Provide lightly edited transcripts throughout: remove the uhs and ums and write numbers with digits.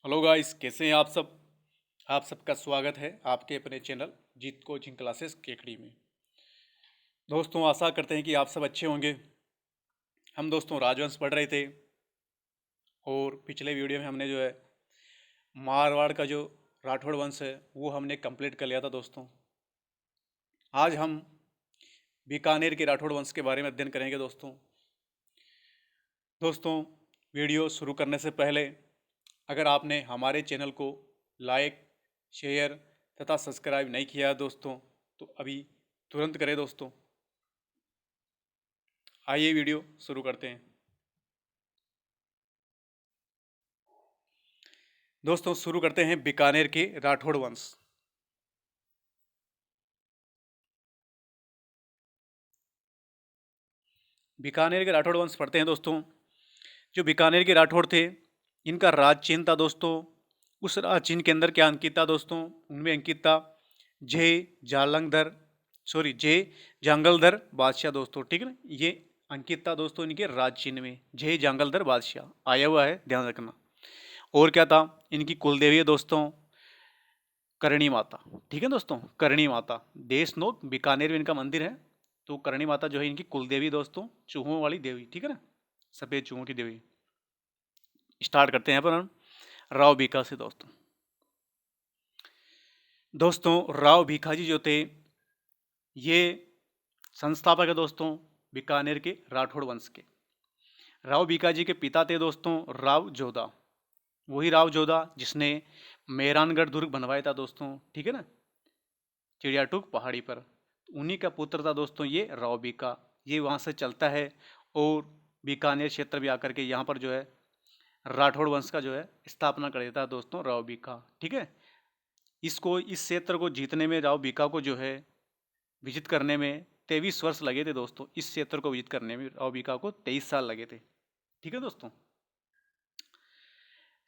Hello guys, कैसे हैं आप सब। आप सबका स्वागत है आपके अपने चैनल जीत कोचिंग क्लासेस केकड़ी में। दोस्तों, आशा करते हैं कि आप सब अच्छे होंगे। हम दोस्तों राजवंश पढ़ रहे थे और पिछले वीडियो में हमने जो है मारवाड़ का जो राठौड़ वंश है वो हमने कंप्लीट कर लिया था दोस्तों। आज हम बीकानेर के राठौड़ वंश के बारे में अध्ययन करेंगे दोस्तों। दोस्तों, वीडियो शुरू करने से पहले अगर आपने हमारे चैनल को लाइक, शेयर तथा सब्सक्राइब नहीं किया है दोस्तों तो अभी तुरंत करें दोस्तों। आइए वीडियो शुरू करते हैं। दोस्तों, शुरू करते हैं बीकानेर के राठौड़ वंश। बीकानेर के राठौड़ वंश पढ़ते हैं दोस्तों। जो बीकानेर के राठौड़ थे, इनका राज चिन्ह था दोस्तों। उस राज चिन्ह के अंदर क्या अंकित था दोस्तों? उनमें अंकित था जय जांगलधर बादशाह दोस्तों। ठीक है ना, ये अंकित था दोस्तों इनके राज चिन्ह में, जय जांगलधर बादशाह आया हुआ है, ध्यान रखना। और क्या था? इनकी कुलदेवी है दोस्तों करणी माता। ठीक है दोस्तों, करणी माता देशनोक बीकानेर में इनका मंदिर है। तो करणी माता जो है इनकी कुलदेवी दोस्तों, चूहों वाली देवी। ठीक है ना, सफेद चूहों की देवी। स्टार्ट करते हैं पर हम राव बीका से दोस्तों। दोस्तों, राव भीखाजी जो थे ये संस्थापक है दोस्तों बीकानेर के राठौड़ वंश के। राव बीकाजी के पिता थे दोस्तों राव जोधा। वही राव जोधा जिसने मेहरानगढ़ दुर्ग बनवाया था दोस्तों। ठीक है ना, चिड़ियाटूक पहाड़ी पर। उन्हीं का पुत्र था दोस्तों ये राव बीका। ये वहाँ से चलता है और बीकानेर क्षेत्र भी आकर के यहाँ पर जो है राठौड़ वंश का जो है स्थापना कर देता है दोस्तों राव बीका। ठीक है, इस क्षेत्र को जीतने में राव बीका को जो है विजित करने में 23 वर्ष लगे थे दोस्तों। इस क्षेत्र को विजित करने में राव बीका को 23 साल लगे थे। ठीक है दोस्तों,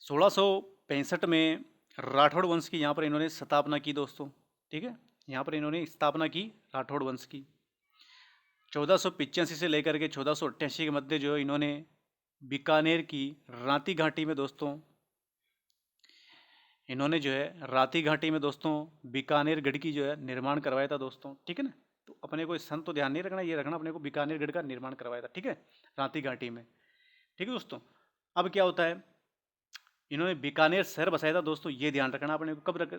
1665 में राठौड़ वंश की यहाँ पर इन्होंने स्थापना की दोस्तों। ठीक है, यहाँ पर इन्होंने स्थापना की राठौड़ वंश की। 1485 से लेकर के 1488 के मध्य जो इन्होंने बीकानेर की रांती घाटी में दोस्तों रांती घाटी में दोस्तों बीकानेर गढ़ की जो है निर्माण करवाया था दोस्तों। ठीक है ना, तो अपने को सन तो ध्यान नहीं रखना, ये रखना अपने को बीकानेर गढ़ का निर्माण करवाया था। ठीक है, रांती घाटी में। ठीक है दोस्तों, अब क्या होता है, इन्होंने बीकानेर शहर बसाया था दोस्तों। ये ध्यान रखना अपने को, कब रख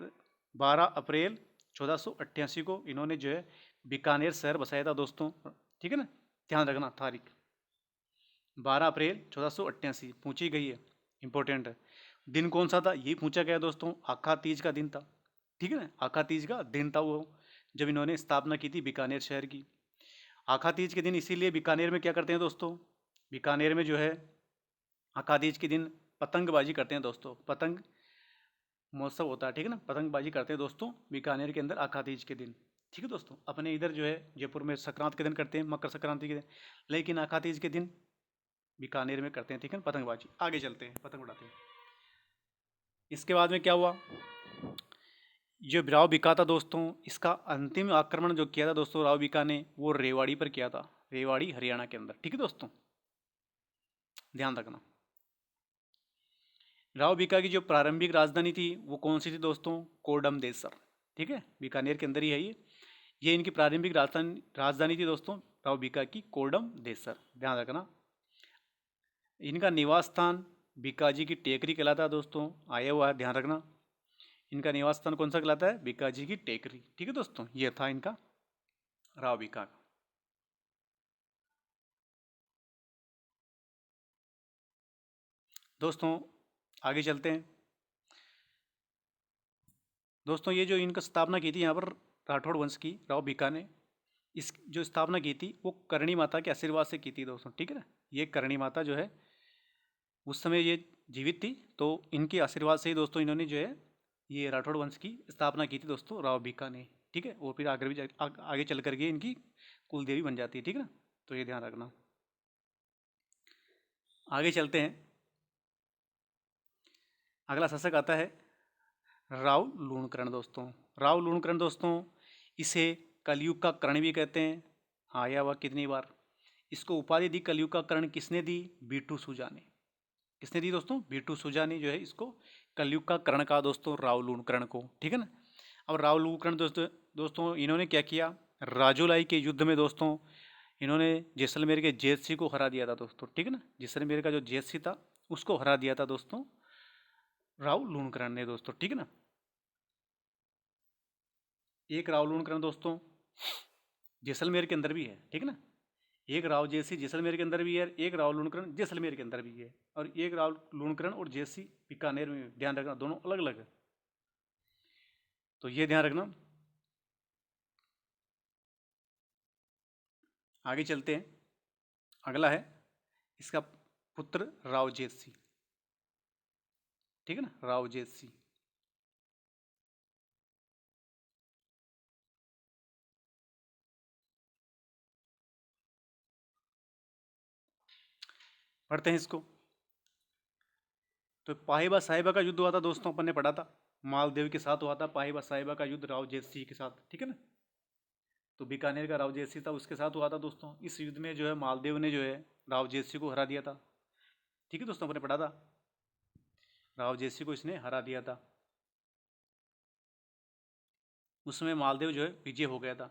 12 अप्रैल 1488 को इन्होंने जो है बीकानेर शहर बसाया था दोस्तों। ठीक है ना, ध्यान रखना तारीख 12 अप्रैल 1488 पूछी गई है, इंपॉर्टेंट है। दिन कौन सा था ये पूछा गया दोस्तों, आखा तीज का दिन था। ठीक है ना, आखा तीज का दिन था वो जब इन्होंने स्थापना की थी बीकानेर शहर की। आखा तीज के दिन इसीलिए बीकानेर में क्या करते हैं दोस्तों, बीकानेर में जो है आखा तीज के दिन पतंगबाजी करते हैं दोस्तों। पतंग महोत्सव होता है। ठीक है ना, पतंगबाजी करते हैं दोस्तों बीकानेर के अंदर आखा तीज के दिन। ठीक है दोस्तों, अपने इधर जो है जयपुर में संक्रांति के दिन करते हैं, मकर संक्रांति के दिन, लेकिन आखा तीज के दिन बीकानेर में करते हैं। ठीक है, पतंगबाजी। आगे चलते हैं, पतंग उड़ाते हैं। इसके बाद में क्या हुआ, जो राव बीका था दोस्तों, इसका अंतिम आक्रमण जो किया था दोस्तों राव बीका ने, वो रेवाड़ी पर किया था, रेवाड़ी हरियाणा के अंदर। ठीक है दोस्तों, ध्यान रखना। राव बीका की जो प्रारंभिक राजधानी थी वो कौन सी थी दोस्तों? कोडम देसर। ठीक है, बीकानेर के अंदर ही है ये इनकी प्रारंभिक राजधानी थी दोस्तों राव बीका की, कोडम देसर। ध्यान रखना। इनका निवास स्थान बीकाजी की टेकरी कहलाता है दोस्तों, आया हुआ है, ध्यान रखना। इनका निवास स्थान कौन सा कहलाता है? बीकाजी की टेकरी। ठीक है दोस्तों, ये था इनका राव बीका का। दोस्तों आगे चलते हैं। दोस्तों, ये जो इनका स्थापना की थी यहाँ पर राठौड़ वंश की राव बीका ने, इस जो स्थापना की थी वो करणी माता के आशीर्वाद से की थी दोस्तों। ठीक है ना, ये करणी माता जो है उस समय ये जीवित थी, तो इनके आशीर्वाद से ही दोस्तों इन्होंने जो है ये राठौड़ वंश की स्थापना की थी दोस्तों राव बीका ने। ठीक है, और फिर आगे भी आगे चल करके इनकी कुल देवी बन जाती है। ठीक है ना, तो ये ध्यान रखना। आगे चलते हैं। अगला शासक आता है राव लूणकरण दोस्तों। राव लूणकरण दोस्तों, इसे कलयुग का कर्ण भी कहते हैं। हाँ, आया हुआ कितनी बार। इसको उपाधि दी कलयुग का कर्ण किसने दी? बीटू सुजा ने। किसने दी दोस्तों? बीटू सुजा ने जो है इसको कलयुग का कर्ण कहा दोस्तों, रावलूण कर्ण को, ठीक है ना। अब रावलूण कर्ण दोस्तों इन्होंने क्या किया? राजोलाई के युद्ध में दोस्तों इन्होंने जैसलमेर के जैतसी को हरा दिया था दोस्तों, ठीक है ना। जैसलमेर का जो जैतसी था उसको हरा दिया था दोस्तों रावलूण कर्ण ने दोस्तों, ठीक है ना। एक रावलूण कर्ण दोस्तों जैसलमेर के अंदर भी है, ठीक है ना। एक राव जैसी जैसलमेर के अंदर भी है, एक राव लूणकरण जैसलमेर के अंदर भी है, और एक राव लूणकरण और जैसी बीकानेर में, ध्यान रखना दोनों अलग अलग है, तो ये ध्यान रखना। आगे चलते हैं, अगला है इसका पुत्र राव जैसी, ठीक है ना, राव जैसी। पढ़ते हैं इसको। तो पाहिबा साहिबा का युद्ध हुआ था दोस्तों, अपन ने पढ़ा था, मालदेव के साथ हुआ था पाहिबा साहिबा का युद्ध राव जैसी के साथ, ठीक है ना। तो बीकानेर का राव जैसी था उसके साथ हुआ था दोस्तों। इस युद्ध में जो है मालदेव ने जो है राव जैसी को हरा दिया था, ठीक है दोस्तों, अपने पढ़ा था, राव जैसी को इसने हरा दिया था। उसमें मालदेव जो है विजय हो गया था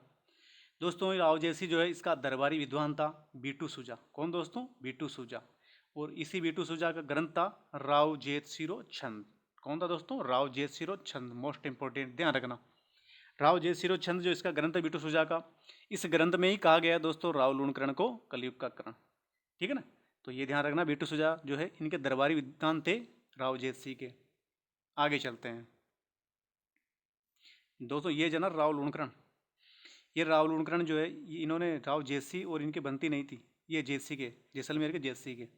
दोस्तों। राव जैसी जो है इसका दरबारी विद्वान था बीटू सुजा। कौन दोस्तों? बीटू सुजा। और इसी बीटू सुजा का ग्रंथ था राव जेतसिरो छंद। कौन था दोस्तों? राव जेतसिरो छंद, मोस्ट इंपोर्टेंट, ध्यान रखना। राव जेतसिरो छंद जो इसका ग्रंथ है बीटू सुजा का, इस ग्रंथ में ही कहा गया दोस्तों राव लूणकरण को कलयुग का कर्ण, ठीक है ना। तो ये ध्यान रखना, बीटू सुजा जो है इनके दरबारी विद्वान थे राव जेतसी के। आगे चलते हैं दोस्तों, ये जना राव लूणकरण, ये राव लूणकरण जो है ये इन्होंने राव जैसी और इनकी बनती नहीं थी, ये जैसी के, जैसलमेर के जैसी के,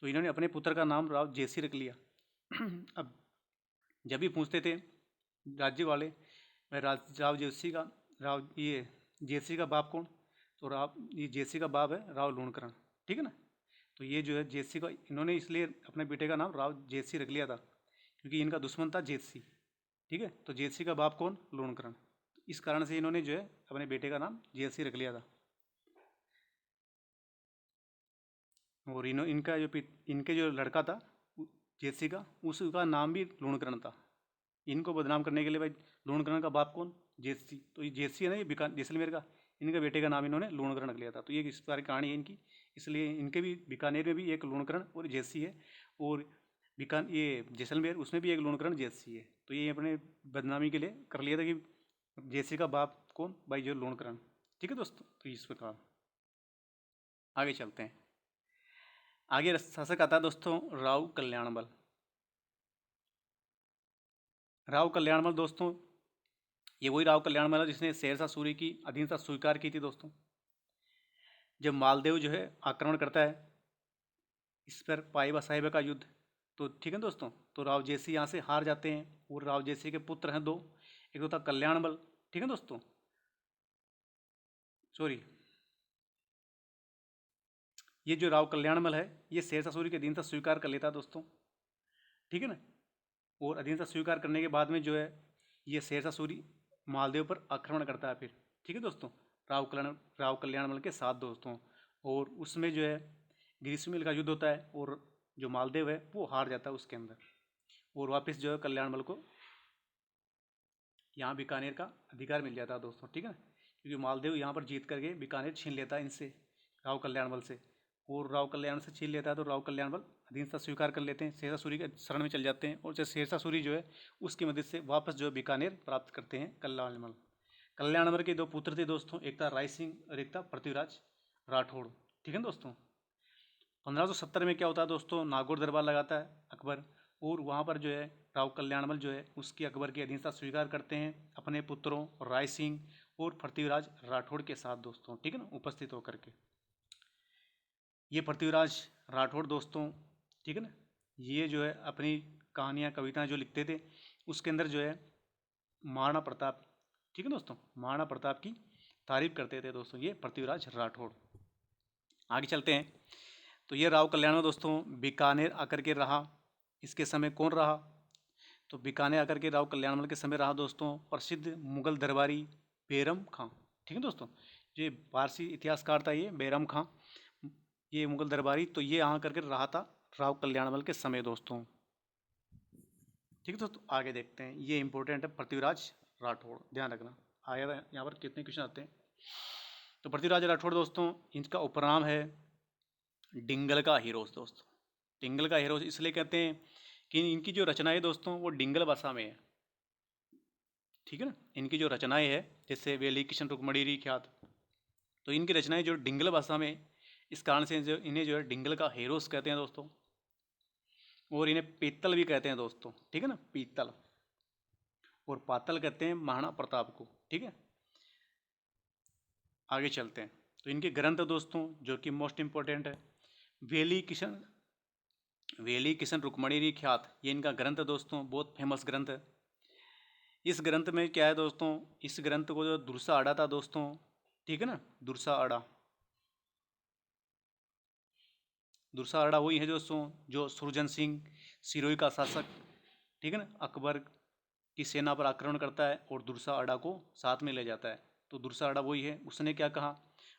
तो इन्होंने अपने पुत्र का नाम राव जैसी रख लिया। अब जब भी पूछते थे राज्य वाले, मैं राव जैसी का, राव ये जैसी का बाप कौन? तो राव ये जैसी का बाप है राव लूणकरण, ठीक है ना। तो ये जो है जैसी का इन्होंने इसलिए अपने बेटे का नाम राव जैसी रख लिया था क्योंकि इनका दुश्मन था जैसी, ठीक है। तो जैसी का बाप कौन? लूणकरण। इस कारण से इन्होंने जो है अपने बेटे का नाम जैसी रख लिया था। और इनका जो इनके जो लड़का था जैसी का, उसका नाम भी लूणकरण था। इनको बदनाम करने के लिए भाई लूणकरण का बाप कौन? जैसी। तो ये जैसी है ना, ये जैसलमेर का, इनके बेटे का नाम इन्होंने लूणकरण रख लिया था। तो ये इस सारी कहानी है इनकी। इसलिए इनके भी बीकानेर में भी एक लूणकरण और जैसी है, और ये जैसलमेर उसमें भी एक लूणकरण जैसी है। तो ये अपने बदनामी के लिए कर लिया था कि जैसी का बाप कौन? भाई जो लूणकरण, ठीक है दोस्तों। तो इस प्रकार आगे चलते हैं। आगे शासक आता है दोस्तों राव कल्याणमल। राव कल्याणमल दोस्तों, ये वही राव कल्याणमल है जिसने शेरशाह सूरी की अधीनता स्वीकार की थी दोस्तों। जब मालदेव जो है आक्रमण करता है इस पर पाइबा साहिबा का युद्ध, तो ठीक है दोस्तों, तो राव जैसी यहाँ से हार जाते हैं। और राव जैसी के पुत्र हैं दो, एक तो था कल्याणमल, ठीक है दोस्तों, सॉरी, ये जो राव कल्याणमल है ये शेरशाह सूरी की अधीनता स्वीकार कर लेता है दोस्तों, ठीक है ना। और अधीनता स्वीकार करने के बाद में जो है ये शेरशाह सूरी मालदेव पर आक्रमण करता है फिर, ठीक है दोस्तों, राव कल्याणमल के साथ दोस्तों। और उसमें जो है ग्रीष्ममेल का युद्ध होता है और जो मालदेव है वो हार जाता है उसके अंदर, और वापस जो है कल्याणमल को यहाँ बीकानेर का अधिकार मिल जाता है दोस्तों, ठीक है ना। क्योंकि मालदेव यहाँ पर जीत करके बीकानेर छीन लेता है इनसे, राव कल्याणमल से, और राव कल्याण से छीन लेता है तो राव कल्याणमल अधीनता स्वीकार कर लेते हैं, शेरशाह सूरी के शरण में चल जाते हैं। और जब शेरशाह सूरी जो है उसकी मदद से वापस जो है बीकानेर प्राप्त करते हैं कल्याणमल। कल्याणमल के दो पुत्र थे दोस्तों, एक था राय सिंह और एक था पृथ्वीराज राठौड़, ठीक है दोस्तों। 1570 में क्या होता है दोस्तों, नागौर दरबार लगाता है अकबर, और वहाँ पर जो है राव कल्याणमल जो है उसकी अकबर की अधीनता स्वीकार करते हैं अपने पुत्रों राय सिंह और पृथ्वीराज राठौड़ के साथ दोस्तों, ठीक है ना, उपस्थित होकर के। ये पृथ्वीराज राठौड़ दोस्तों, ठीक है ना, ये जो है अपनी कहानियाँ कविताएं जो लिखते थे उसके अंदर जो है महाराणा प्रताप, ठीक है दोस्तों, महाराणा प्रताप की तारीफ करते थे दोस्तों ये पृथ्वीराज राठौड़। आगे चलते हैं। तो ये राव कल्याण दोस्तों बीकानेर आकर के रहा, इसके समय कौन रहा? तो बीकानेर आकर के राव कल्याणमल के समय रहा दोस्तों प्रसिद्ध मुगल दरबारी बैरम खां, ठीक है दोस्तों। ये पारसी इतिहासकार था ये बैरम खां, ये मुगल दरबारी, तो ये यहाँ करके रहा था राव कल्याणमल के समय दोस्तों। ठीक है दोस्तों, आगे देखते हैं, ये इंपॉर्टेंट है, पृथ्वीराज राठौड़, ध्यान रखना आया था यहाँ पर कितने क्वेश्चन आते हैं। तो पृथ्वीराज राठौड़ दोस्तों, इनका उपनाम है डिंगल का हीरोज दोस्तों। डिंगल का हीरोज इसलिए कहते हैं कि इनकी जो रचनाएं दोस्तों वो डिंगल भाषा में है। ठीक है ना, इनकी जो रचनाएं है जैसे वेली किशन रुक्मणी ख्यात, तो इनकी रचनाएं जो डिंगल भाषा में, इस कारण से जो इन्हें जो है डिंगल का हीरोज कहते हैं दोस्तों। और इन्हें पीतल भी कहते हैं दोस्तों। ठीक है ना, पीतल, और पातल कहते हैं महाराणा प्रताप को। ठीक है, आगे चलते हैं। तो इनके ग्रंथ दोस्तों जो कि मोस्ट इंपॉर्टेंट है, वेली किशन रुक्मणी ख्यात, ये इनका ग्रंथ है दोस्तों, बहुत फेमस ग्रंथ है। इस ग्रंथ में क्या है दोस्तों, इस ग्रंथ को जो दुरसा आड़ा था दोस्तों, ठीक है ना, दुरसा आड़ा, दुरसा आड़ा वही है दोस्तों जो सुरजन सिंह सिरोही का शासक, ठीक है ना, अकबर की सेना पर आक्रमण करता है और दुरसा आड़ा को साथ में ले जाता है। तो दुरसा आड़ा वही है। उसने क्या कहा,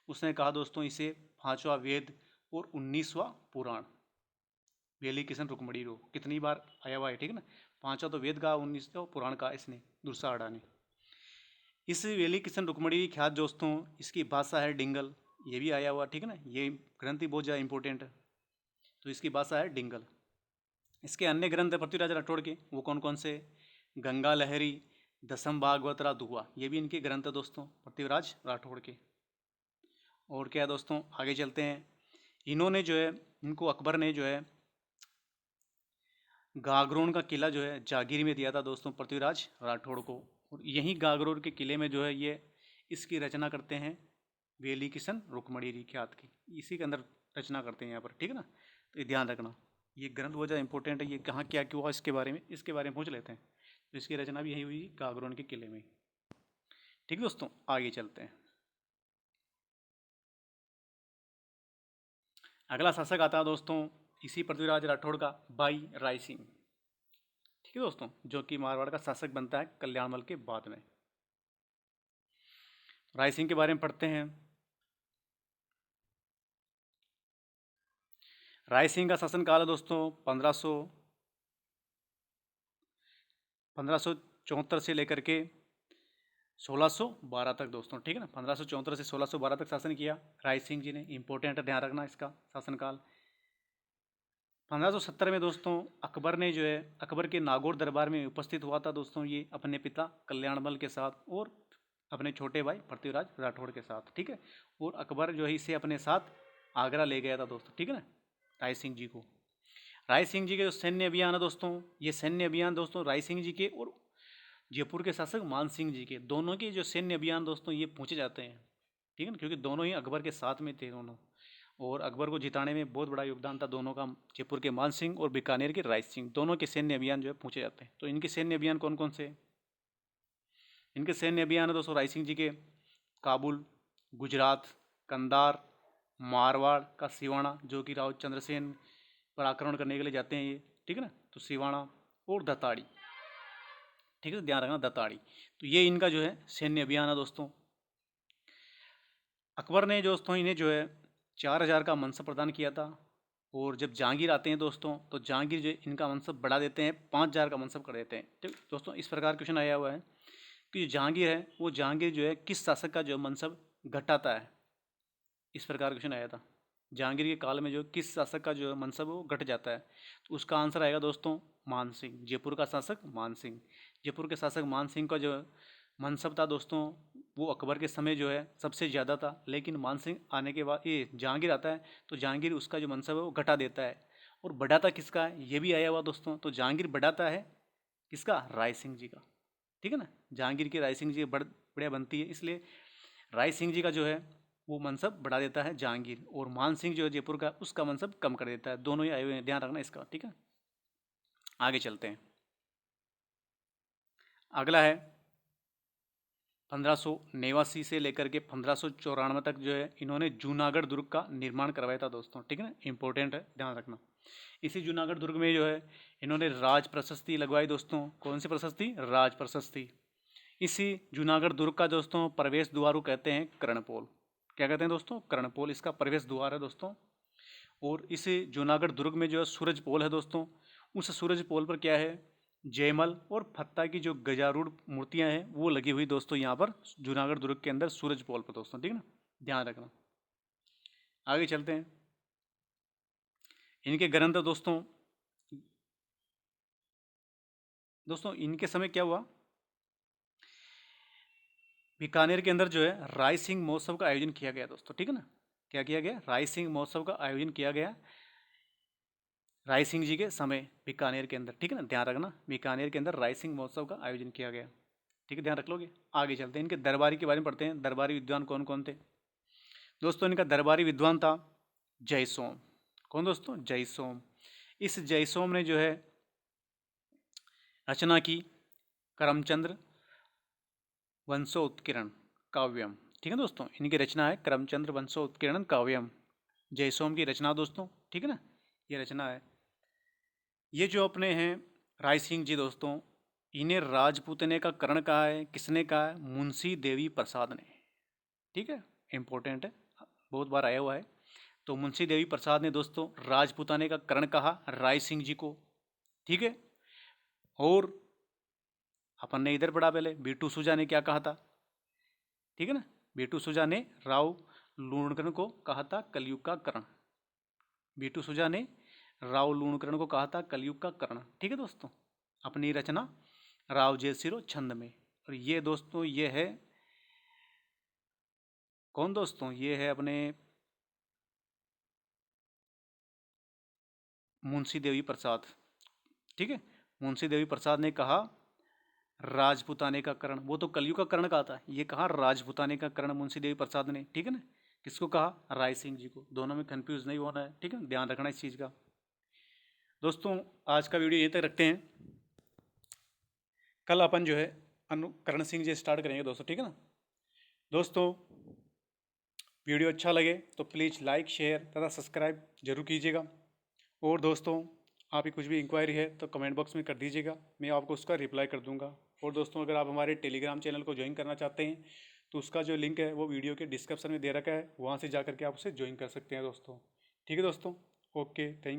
उसने कहा दोस्तों इसे 5वां वेद और 19वां पुराण, वेली किशन रुक्मणी रो, कितनी बार आया हुआ है। ठीक है ना, 5वां तो वेद का, 19वां पुराण का इसने, दुरसा आड़ा ने। इस वेली किशन रुक्मणी ख्यात दोस्तों, इसकी भाषा है डिंगल, ये भी आया हुआ। ठीक है ना, ये ग्रंथ ही बहुत ज़्यादा इंपॉर्टेंट है। तो इसकी भाषा है डिंगल। इसके अन्य ग्रंथ है पृथ्वीराज राठौड़ के, वो कौन कौन से, गंगा लहरी, दसम भागवतरा दुआ, ये भी इनके ग्रंथ है दोस्तों पृथ्वीराज राठौड़ के। और क्या है दोस्तों, आगे चलते हैं। इन्होंने जो है, इनको अकबर ने जो है गागरोन का किला जो है जागीर में दिया था दोस्तों पृथ्वीराज राठौड़ को। और यहीं गागरोन के किले में जो है ये इसकी रचना करते हैं, वेली किशन रुक्मणी ख्यात की, इसी के अंदर रचना करते हैं यहाँ पर। ठीक है ना, तो ये ध्यान रखना, ये ग्रंथ बहुत ज़्यादा इंपॉर्टेंट है। ये कहाँ क्या क्यों हुआ इसके बारे में पूछ लेते हैं। तो इसकी रचना भी यही हुई गागरोन के किले में। ठीक है दोस्तों, आगे चलते हैं। अगला शासक आता है दोस्तों इसी पृथ्वीराज राठौड़ का, भाई राय सिंह। ठीक है दोस्तों, जो कि मारवाड़ का शासक बनता है कल्याणमल के बाद में। राय सिंह के बारे में पढ़ते हैं। राय सिंह का शासनकाल है दोस्तों 1574 से लेकर के 1612 तक दोस्तों। ठीक है ना, 1574 से 1612 तक शासन किया राय सिंह जी ने, इंपॉर्टेंट है, ध्यान रखना इसका शासनकाल। 1570 में दोस्तों अकबर ने जो है, अकबर के नागौर दरबार में उपस्थित हुआ था दोस्तों ये, अपने पिता कल्याणमल के साथ और अपने छोटे भाई पृथ्वीराज राठौड़ के साथ। ठीक है, और अकबर जो है इसे अपने साथ आगरा ले गया था दोस्तों। ठीक है ना, राय सिंह जी को। राय सिंह जी के जो सैन्य अभियान है दोस्तों, ये सैन्य अभियान दोस्तों राय सिंह जी के और जयपुर के शासक मान सिंह जी के, दोनों के जो सैन्य अभियान दोस्तों ये पूछे जाते हैं। ठीक है ना, क्योंकि दोनों ही अकबर के साथ में थे दोनों, और अकबर को जिताने में बहुत बड़ा योगदान था दोनों का, जयपुर के मान सिंह और बीकानेर के राय सिंह, दोनों के सैन्य अभियान जो है पूछे जाते हैं। तो इनके सैन्य अभियान कौन कौन से, इनके सैन्य अभियान है दोस्तों राय सिंह जी के, काबुल, गुजरात, कंधार, मारवाड़ का सिवाना, जो कि राव चंद्रसेन पर आक्रमण करने के लिए जाते हैं ये। ठीक है ना, तो सिवाना और दताड़ी। ठीक है, ध्यान रखना दताड़ी। तो ये इनका जो है सैन्य अभियान है दोस्तों। अकबर ने दोस्तों इन्हें जो है 4000 का मनसब प्रदान किया था। और जब जहांगीर आते हैं दोस्तों, तो जहांगीर जो इनका मनसब बढ़ा देते हैं, 5000 का मनसब कर देते हैं। ठीक दोस्तों, इस प्रकार क्वेश्चन आया हुआ है कि जो जहांगीर है, वो जहांगीर जो है किस शासक का जो मनसब घटाता है, इस प्रकार क्वेश्चन आया था। जहांगीर के काल में जो किस शासक का जो मनसब वो घट जाता है, तो उसका आंसर आएगा दोस्तों मान सिंह, जयपुर का शासक मान सिंह। जयपुर के शासक मान सिंह का जो मनसब था दोस्तों, वो अकबर के समय जो है सबसे ज़्यादा था, लेकिन मान सिंह आने के बाद ये जहांगीर आता है, तो जहांगीर उसका जो मनसब है वो घटा देता है। और बढ़ाता किसका है, ये भी आया हुआ दोस्तों। तो जहांगीर बढ़ाता है किसका, राय सिंह जी का। ठीक है ना, जहांगीर की राय सिंह जी बढ़िया बनती है, इसलिए राय सिंह जी का जो है वो मनसब बढ़ा देता है जहांगीर, और मान सिंह जो है जयपुर का, उसका मनसब कम कर देता है। दोनों ही आए हुए हैं, ध्यान रखना इसका। ठीक है, आगे चलते हैं। अगला है 1589 से लेकर के 1594 तक जो है इन्होंने जूनागढ़ दुर्ग का निर्माण करवाया था दोस्तों। ठीक है ना, इंपॉर्टेंट है, ध्यान रखना। इसी जूनागढ़ दुर्ग में जो है इन्होंने राज प्रशस्ति लगवाई दोस्तों। कौन सी प्रशस्ति, राज प्रशस्ति। इसी जूनागढ़ दुर्ग का दोस्तों प्रवेश द्वार को कहते हैं कर्णपोल। क्या कहते हैं दोस्तों, कर्णपोल इसका प्रवेश द्वार है दोस्तों। और इस जूनागढ़ दुर्ग में जो है सूरज पोल है दोस्तों, उस सूरज पोल पर क्या है, जयमल और फत्ता की जो गजारूढ़ मूर्तियां हैं वो लगी हुई दोस्तों यहाँ पर जूनागढ़ दुर्ग के अंदर सूरज पोल पर दोस्तों, ठीक है ना, ध्यान रखना। आगे चलते हैं। इनके ग्रंथ दोस्तों, इनके समय क्या हुआ, बीकानेर के अंदर जो है राय सिंह महोत्सव का आयोजन किया गया दोस्तों, ठीक है ना, क्या किया गया, राय सिंह महोत्सव का आयोजन किया गया राय सिंह जी के समय बीकानेर के अंदर, ठीक है ना, ध्यान रखना, बीकानेर के अंदर राय सिंह महोत्सव का आयोजन किया गया, ठीक है, ध्यान रख लोगे। आगे चलते हैं, इनके दरबारी के बारे में पढ़ते हैं। दरबारी विद्वान कौन कौन थे दोस्तों, इनका दरबारी विद्वान था जयसोम। कौन दोस्तों, जयसोम। इस जयसोम ने जो है रचना की करमचंद्र वंशोत्कीर्ण काव्यम, ठीक है दोस्तों, इनकी रचना है करमचंद्र वंशोत्कीर्ण काव्यम, जयसोम की रचना दोस्तों, ठीक है ना, ये रचना है। ये जो अपने हैं राय सिंह जी दोस्तों, इन्हें राजपूतने का कर्ण कहा है, किसने कहा है, मुंशी देवी प्रसाद ने, ठीक है, इंपॉर्टेंट है, बहुत बार आया हुआ है। तो मुंशी देवी प्रसाद ने दोस्तों राजपूताने का कर्ण कहा राय सिंह जी को, ठीक है। और अपन ने इधर पढ़ा पहले, बीटू सुजा ने क्या कहा था, ठीक है ना, बीटू सुजा ने राव लूणकरण को कहा था कलयुग का कर्ण, बीटू सुजा ने राव लूणकरण को कहा था कलयुग का कर्ण, ठीक है दोस्तों, अपनी रचना राव जयसिरो छंद में। और ये दोस्तों ये है कौन दोस्तों, ये है अपने मुंशी देवी प्रसाद, ठीक है, मुंशी देवी प्रसाद ने कहा राजपुताने का कर्ण, वो तो कलयुग का कर्ण कहा था, ये कहा राजपुताने का कर्ण मुंशी देवी प्रसाद ने, ठीक है ना, किसको कहा, राय सिंह जी को, दोनों में कंफ्यूज नहीं होना है, ठीक है, ध्यान रखना इस चीज़ का। दोस्तों आज का वीडियो यहीं तक रखते हैं, कल अपन जो है कर्ण सिंह जी स्टार्ट करेंगे दोस्तों, ठीक है ना। दोस्तों वीडियो अच्छा लगे तो प्लीज़ लाइक शेयर तथा सब्सक्राइब जरूर कीजिएगा, और दोस्तों आपकी कुछ भी इंक्वायरी है तो कमेंट बॉक्स में कर दीजिएगा, मैं आपको उसका रिप्लाई कर दूंगा। और दोस्तों अगर आप हमारे टेलीग्राम चैनल को ज्वाइन करना चाहते हैं तो उसका जो लिंक है वो वीडियो के डिस्क्रिप्शन में दे रखा है, वहाँ से जा करके आप उसे ज्वाइन कर सकते हैं दोस्तों, ठीक है दोस्तों, ओके, थैंक